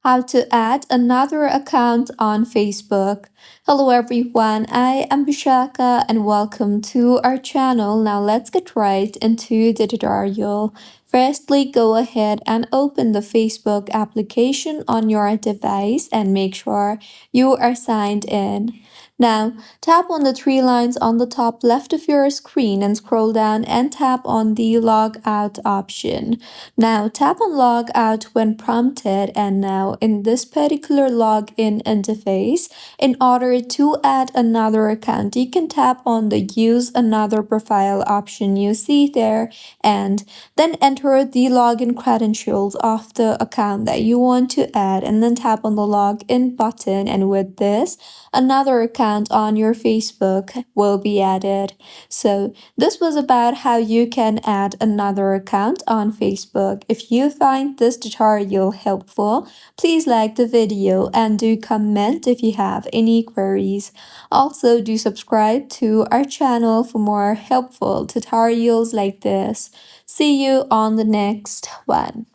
How to add another account on Facebook. Hello everyone, I am Bishaka and welcome to our channel. Now let's get right into the tutorial. Firstly, go ahead and open the Facebook application on your device and make sure you are signed in. Now, tap on the three lines on the top left of your screen and scroll down and tap on the log out option. Now, tap on log out when prompted, and now in this particular login interface, in order to add another account, you can tap on the use another profile option you see there and then enter the login credentials of the account that you want to add and then tap on the login button, and with this another account on your Facebook will be added. So this was about how you can add another account on Facebook. If you find this tutorial helpful, please like the video and do comment if you have any queries. Also, do subscribe to our channel for more helpful tutorials like this. See you on the next one.